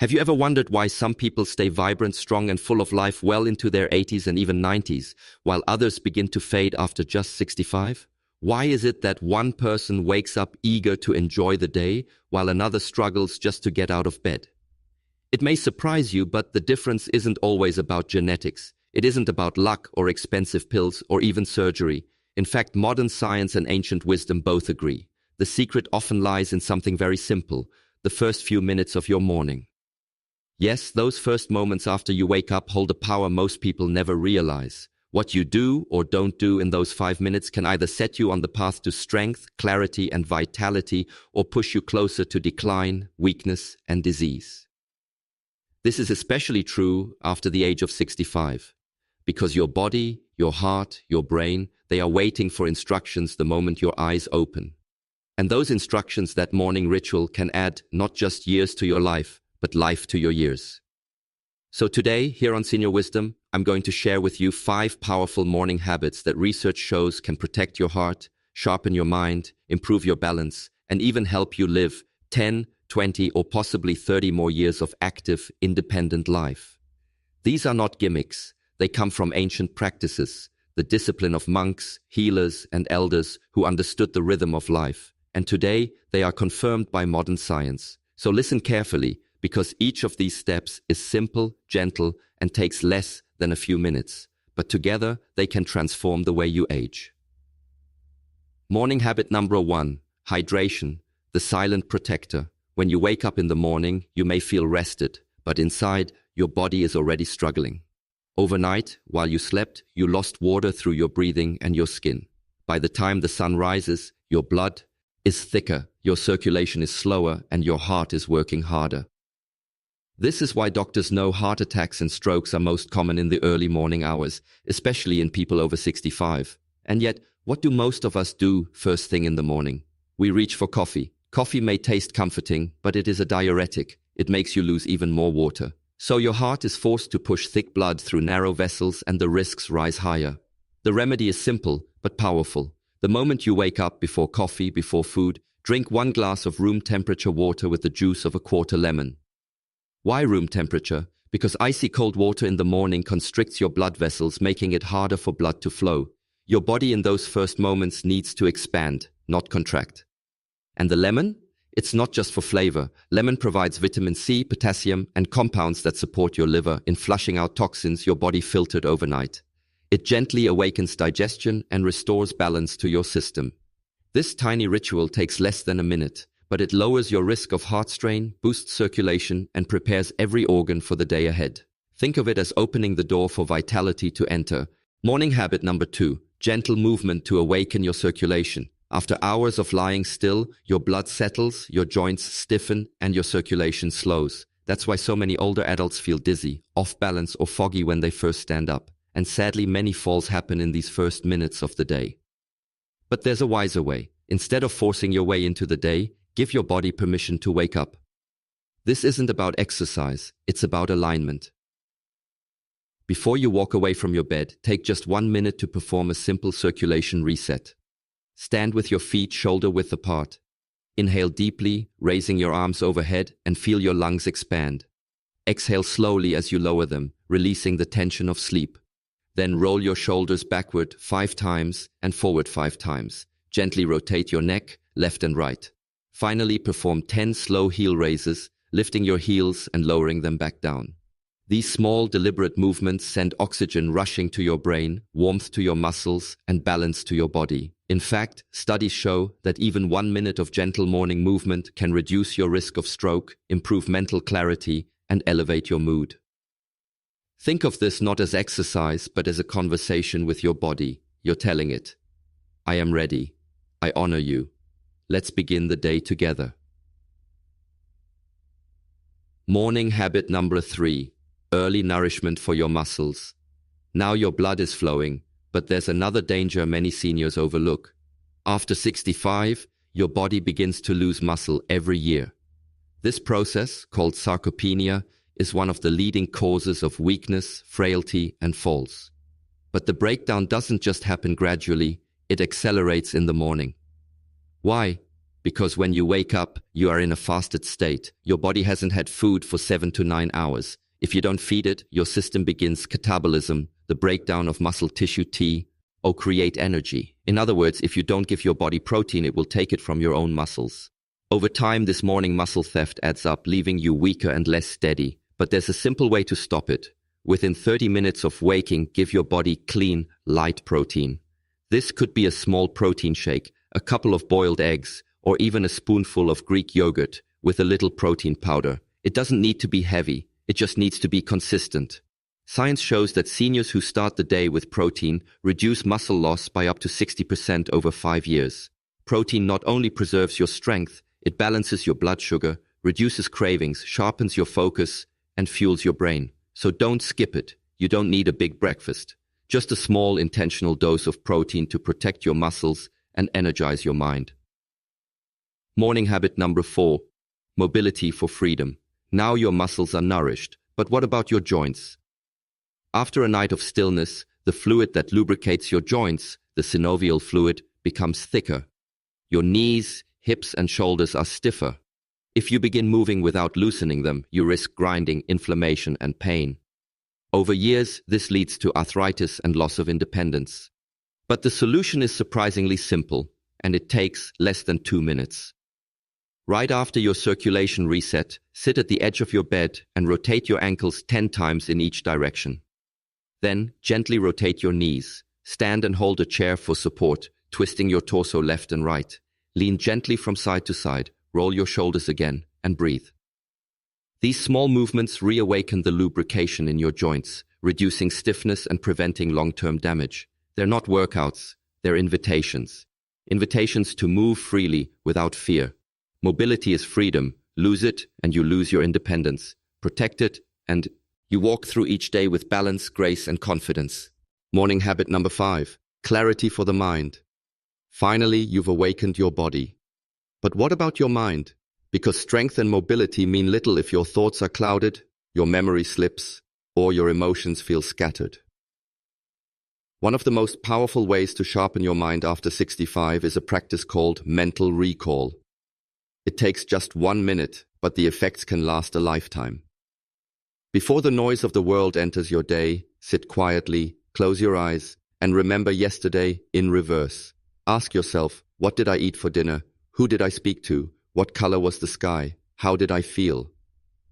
Have you ever wondered why some people stay vibrant, strong, and full of life well into their 80s and even 90s, while others begin to fade after just 65? Why is it that one person wakes up eager to enjoy the day, while another struggles just to get out of bed? It may surprise you, but the difference isn't always about genetics. It isn't about luck or expensive pills or even surgery. In fact, modern science and ancient wisdom both agree. The secret often lies in something very simple: the first few minutes of your morning. Yes, those first moments after you wake up hold a power most people never realize. What you do or don't do in those 5 minutes can either set you on the path to strength, clarity, and vitality, or push you closer to decline, weakness, and disease. This is especially true after the age of 65, because your body, your heart, your brain, they are waiting for instructions the moment your eyes open. And those instructions, that morning ritual, can add not just years to your life, but life to your years. So today, here on Senior Wisdom, I'm going to share with you 5 powerful morning habits that research shows can protect your heart, sharpen your mind, improve your balance, and even help you live 10, 20, or possibly 30 more years of active, independent life. These are not gimmicks. They come from ancient practices, the discipline of monks, healers, and elders who understood the rhythm of life. And today, they are confirmed by modern science. So listen carefully, because each of these steps is simple, gentle, and takes less than a few minutes. But together, they can transform the way you age. Morning habit number 1, hydration, the silent protector. When you wake up in the morning, you may feel rested, but inside, your body is already struggling. Overnight, while you slept, you lost water through your breathing and your skin. By the time the sun rises, your blood is thicker, your circulation is slower, and your heart is working harder. This is why doctors know heart attacks and strokes are most common in the early morning hours, especially in people over 65. And yet, what do most of us do first thing in the morning? We reach for coffee. Coffee may taste comforting, but it is a diuretic. It makes you lose even more water. So your heart is forced to push thick blood through narrow vessels, and the risks rise higher. The remedy is simple, but powerful. The moment you wake up, before coffee, before food, drink 1 glass of room temperature water with the juice of a quarter lemon. Why room temperature? Because icy cold water in the morning constricts your blood vessels, making it harder for blood to flow. Your body in those first moments needs to expand, not contract. And the lemon? It's not just for flavor. Lemon provides vitamin C, potassium, and compounds that support your liver in flushing out toxins your body filtered overnight. It gently awakens digestion and restores balance to your system. This tiny ritual takes less than a minute, but it lowers your risk of heart strain, boosts circulation, and prepares every organ for the day ahead. Think of it as opening the door for vitality to enter. Morning habit number 2, gentle movement to awaken your circulation. After hours of lying still, your blood settles, your joints stiffen, and your circulation slows. That's why so many older adults feel dizzy, off balance, or foggy when they first stand up. And sadly, many falls happen in these first minutes of the day. But there's a wiser way. Instead of forcing your way into the day, give your body permission to wake up. This isn't about exercise, it's about alignment. Before you walk away from your bed, take just 1 minute to perform a simple circulation reset. Stand with your feet shoulder-width apart. Inhale deeply, raising your arms overhead, and feel your lungs expand. Exhale slowly as you lower them, releasing the tension of sleep. Then roll your shoulders backward 5 times and forward 5 times. Gently rotate your neck, left and right. Finally, perform 10 slow heel raises, lifting your heels and lowering them back down. These small, deliberate movements send oxygen rushing to your brain, warmth to your muscles, and balance to your body. In fact, studies show that even 1 minute of gentle morning movement can reduce your risk of stroke, improve mental clarity, and elevate your mood. Think of this not as exercise, but as a conversation with your body. You're telling it, "I am ready. I honor you. Let's begin the day together." Morning habit number 3, early nourishment for your muscles. Now your blood is flowing, but there's another danger many seniors overlook. After 65, your body begins to lose muscle every year. This process, called sarcopenia, is one of the leading causes of weakness, frailty, and falls. But the breakdown doesn't just happen gradually, it accelerates in the morning. Why? Because when you wake up, you are in a fasted state. Your body hasn't had food for 7 to 9 hours. If you don't feed it, your system begins catabolism, the breakdown of muscle tissue T, or create energy. In other words, if you don't give your body protein, it will take it from your own muscles. Over time, this morning muscle theft adds up, leaving you weaker and less steady. But there's a simple way to stop it. Within 30 minutes of waking, give your body clean, light protein. This could be a small protein shake, a couple of boiled eggs, or even a spoonful of Greek yogurt with a little protein powder. It doesn't need to be heavy, it just needs to be consistent. Science shows that seniors who start the day with protein reduce muscle loss by up to 60% over 5 years. Protein not only preserves your strength, it balances your blood sugar, reduces cravings, sharpens your focus, and fuels your brain. So don't skip it. You don't need a big breakfast. Just a small intentional dose of protein to protect your muscles and energize your mind. Morning habit number 4. Mobility for freedom. Now your muscles are nourished, but what about your joints? After a night of stillness, the fluid that lubricates your joints, the synovial fluid, becomes thicker. Your knees, hips, and shoulders are stiffer. If you begin moving without loosening them, you risk grinding, inflammation, and pain. Over years, this leads to arthritis and loss of independence. But the solution is surprisingly simple, and it takes less than 2 minutes. Right after your circulation reset, sit at the edge of your bed and rotate your ankles 10 times in each direction. Then, gently rotate your knees. Stand and hold a chair for support, twisting your torso left and right. Lean gently from side to side, roll your shoulders again, and breathe. These small movements reawaken the lubrication in your joints, reducing stiffness and preventing long-term damage. They're not workouts, they're invitations. Invitations to move freely without fear. Mobility is freedom. Lose it, and you lose your independence. Protect it, and you walk through each day with balance, grace, and confidence. Morning habit number 5. Clarity for the mind. Finally, you've awakened your body. But what about your mind? Because strength and mobility mean little if your thoughts are clouded, your memory slips, or your emotions feel scattered. One of the most powerful ways to sharpen your mind after 65 is a practice called mental recall. It takes just 1 minute, but the effects can last a lifetime. Before the noise of the world enters your day, sit quietly, close your eyes, and remember yesterday in reverse. Ask yourself, what did I eat for dinner? Who did I speak to? What color was the sky? How did I feel?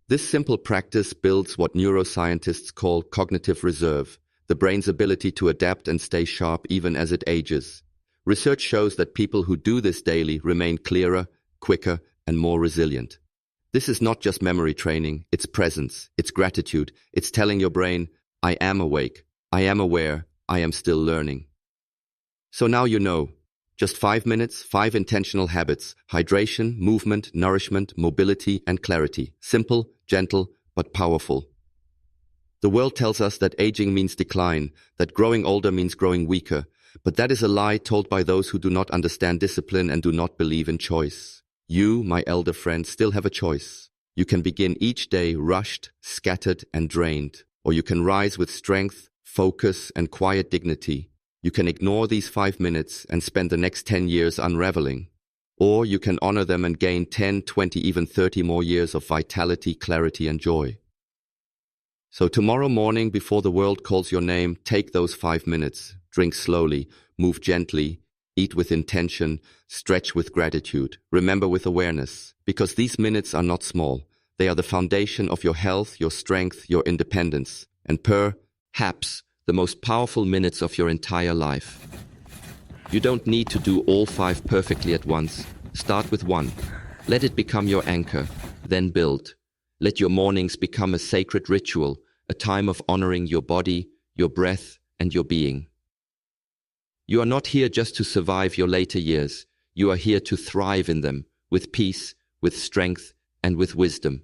This simple practice builds what neuroscientists call cognitive reserve, the brain's ability to adapt and stay sharp even as it ages. Research shows that people who do this daily remain clearer, quicker, and more resilient. This is not just memory training, it's presence, it's gratitude, it's telling your brain, I am awake, I am aware, I am still learning. So now you know. Just 5 minutes, 5 intentional habits: hydration, movement, nourishment, mobility, and clarity. Simple, gentle, but powerful. The world tells us that aging means decline, that growing older means growing weaker, but that is a lie told by those who do not understand discipline and do not believe in choice. You, my elder friend, still have a choice. You can begin each day rushed, scattered, and drained, or you can rise with strength, focus, and quiet dignity. You can ignore these 5 minutes and spend the next 10 years unraveling. Or you can honor them and gain 10, 20, even 30 more years of vitality, clarity, and joy. So tomorrow morning, before the world calls your name, take those 5 minutes, drink slowly, move gently, eat with intention, stretch with gratitude, remember with awareness, because these minutes are not small. They are the foundation of your health, your strength, your independence, and perhaps the most powerful minutes of your entire life. You don't need to do all 5 perfectly at once. Start with 1. Let it become your anchor, then build. Let your mornings become a sacred ritual, a time of honoring your body, your breath, and your being. You are not here just to survive your later years. You are here to thrive in them, with peace, with strength, and with wisdom.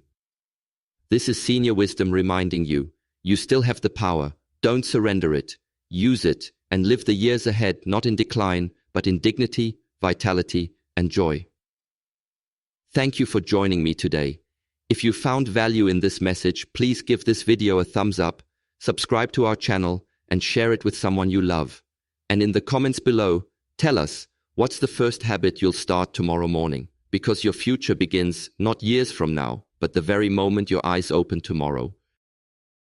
This is senior wisdom reminding you, you still have the power. Don't surrender it. Use it, and live the years ahead not in decline, but in dignity, vitality, and joy. Thank you for joining me today. If you found value in this message, please give this video a thumbs up, subscribe to our channel, and share it with someone you love. And in the comments below, tell us, what's the first habit you'll start tomorrow morning? Because your future begins not years from now, but the very moment your eyes open tomorrow.